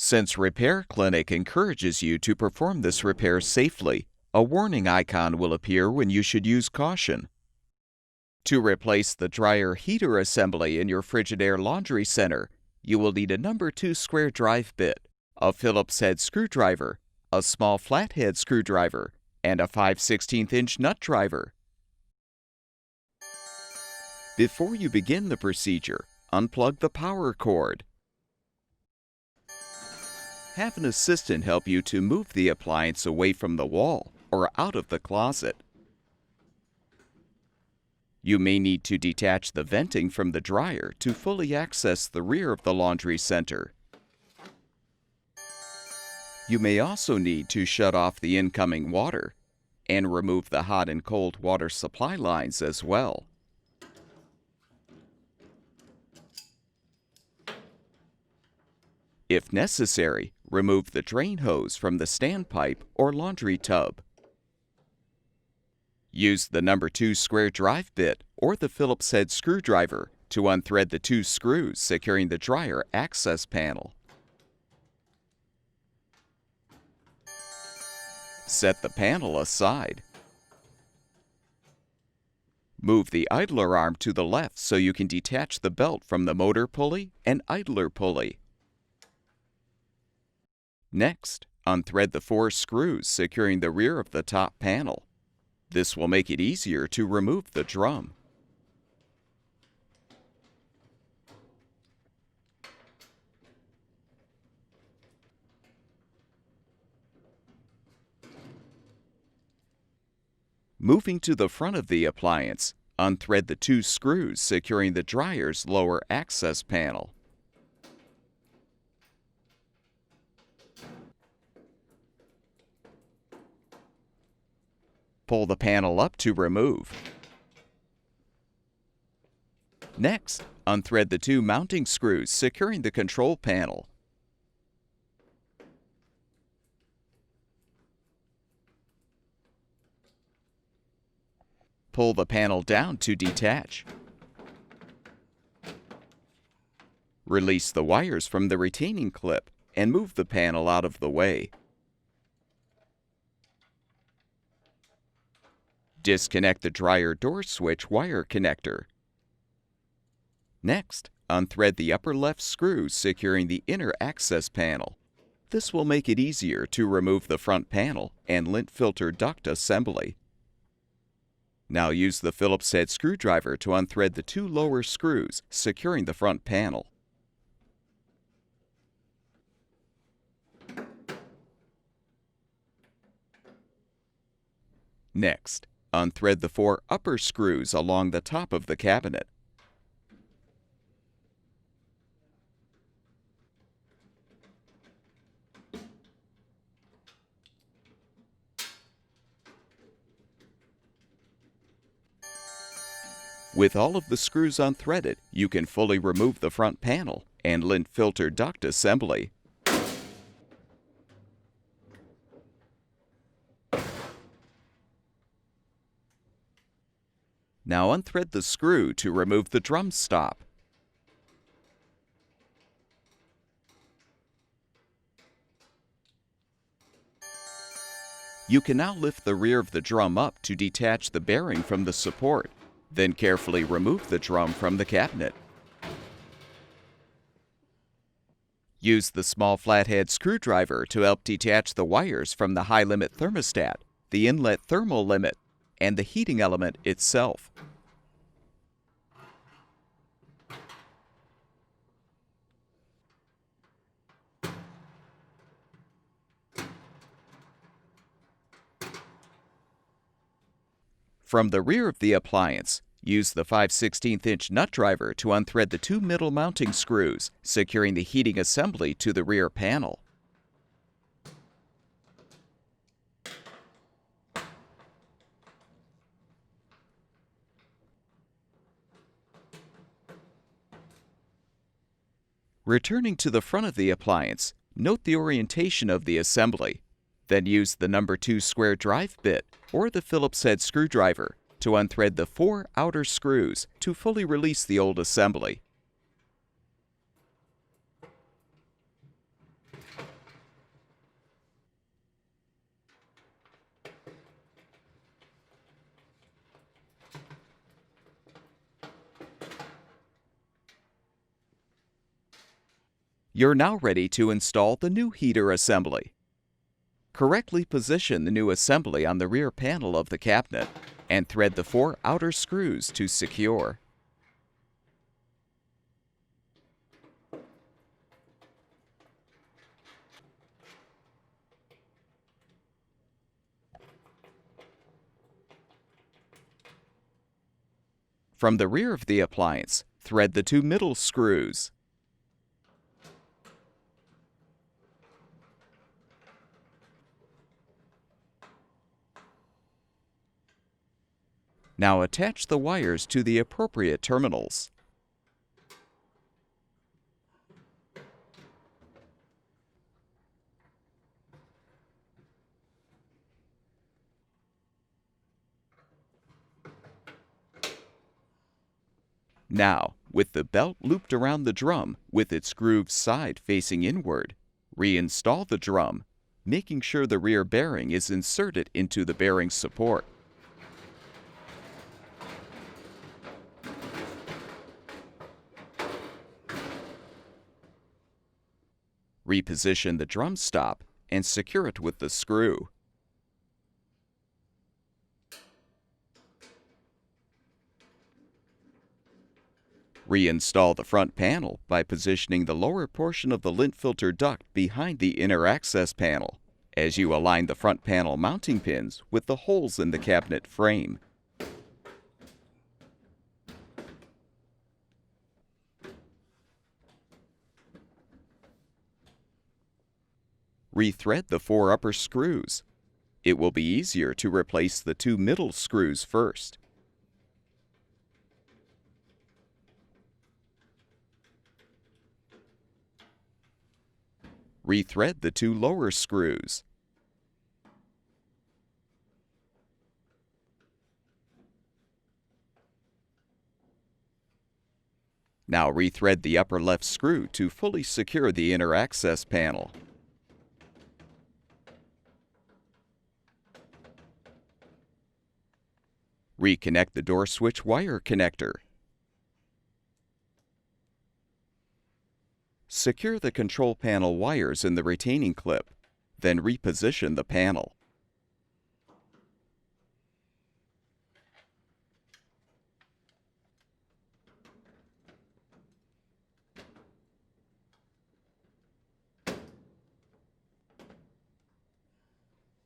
Since Repair Clinic encourages you to perform this repair safely, a warning icon will appear when you should use caution. To replace the dryer heater assembly in your Frigidaire laundry center, you will need a number 2 square drive bit, a Phillips head screwdriver, a small flathead screwdriver, and a 5/16" nut driver. Before you begin the procedure, unplug the power cord. Have an assistant help you to move the appliance away from the wall or out of the closet. You may need to detach the venting from the dryer to fully access the rear of the laundry center. You may also need to shut off the incoming water and remove the hot and cold water supply lines as well. If necessary, remove the drain hose from the standpipe or laundry tub. Use the number 2 square drive bit or the Phillips head screwdriver to unthread the 2 screws securing the dryer access panel. Set the panel aside. Move the idler arm to the left so you can detach the belt from the motor pulley and idler pulley. Next, unthread the 4 screws securing the rear of the top panel. This will make it easier to remove the drum. Moving to the front of the appliance, unthread the 2 screws securing the dryer's lower access panel. Pull the panel up to remove. Next, unthread the 2 mounting screws securing the control panel. Pull the panel down to detach. Release the wires from the retaining clip and move the panel out of the way. Disconnect the dryer door switch wire connector. Next, unthread the upper left screws securing the inner access panel. This will make it easier to remove the front panel and lint filter duct assembly. Now use the Phillips head screwdriver to unthread the 2 lower screws securing the front panel. Next, unthread the 4 upper screws along the top of the cabinet. With all of the screws unthreaded, you can fully remove the front panel and lint filter duct assembly. Now unthread the screw to remove the drum stop. You can now lift the rear of the drum up to detach the bearing from the support, then carefully remove the drum from the cabinet. Use the small flathead screwdriver to help detach the wires from the high limit thermostat, the inlet thermal limit, and the heating element itself. From the rear of the appliance, use the 5/16" nut driver to unthread the 2 middle mounting screws, securing the heating assembly to the rear panel. Returning to the front of the appliance, note the orientation of the assembly. Then use the number 2 square drive bit or the Phillips head screwdriver to unthread the 4 outer screws to fully release the old assembly. You're now ready to install the new heater assembly. Correctly position the new assembly on the rear panel of the cabinet and thread the 4 outer screws to secure. From the rear of the appliance, thread the 2 middle screws. Now attach the wires to the appropriate terminals. Now, with the belt looped around the drum with its grooved side facing inward, reinstall the drum, making sure the rear bearing is inserted into the bearing support. Reposition the drum stop and secure it with the screw. Reinstall the front panel by positioning the lower portion of the lint filter duct behind the inner access panel as you align the front panel mounting pins with the holes in the cabinet frame. Rethread the 4 upper screws. It will be easier to replace the 2 middle screws first. Rethread the 2 lower screws. Now rethread the upper left screw to fully secure the inner access panel. Reconnect the door switch wire connector. Secure the control panel wires in the retaining clip, then reposition the panel.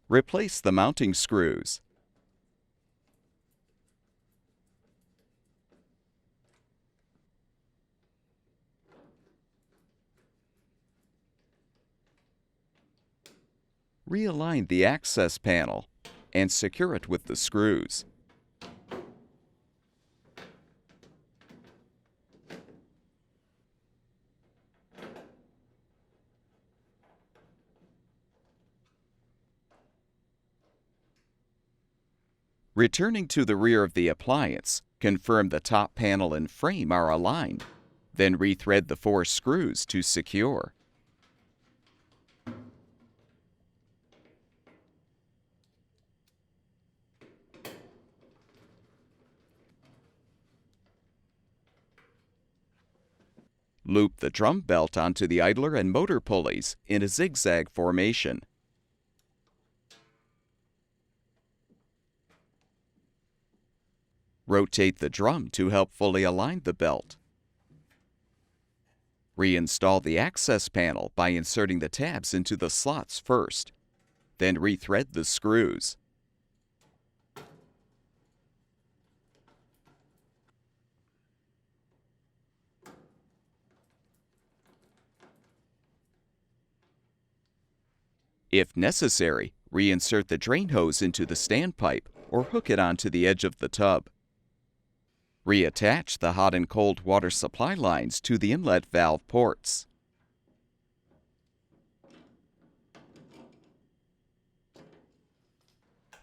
Replace the mounting screws. Realign the access panel and secure it with the screws. Returning to the rear of the appliance, confirm the top panel and frame are aligned. Then rethread the 4 screws to secure. Loop the drum belt onto the idler and motor pulleys in a zigzag formation. Rotate the drum to help fully align the belt. Reinstall the access panel by inserting the tabs into the slots first. Then rethread the screws. If necessary, reinsert the drain hose into the standpipe or hook it onto the edge of the tub. Reattach the hot and cold water supply lines to the inlet valve ports.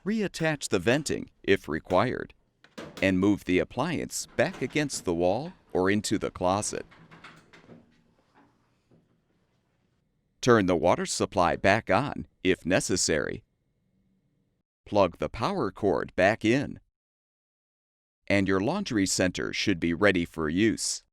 Reattach the venting if required, and move the appliance back against the wall or into the closet. Turn the water supply back on if necessary. Plug the power cord back in. And your laundry center should be ready for use.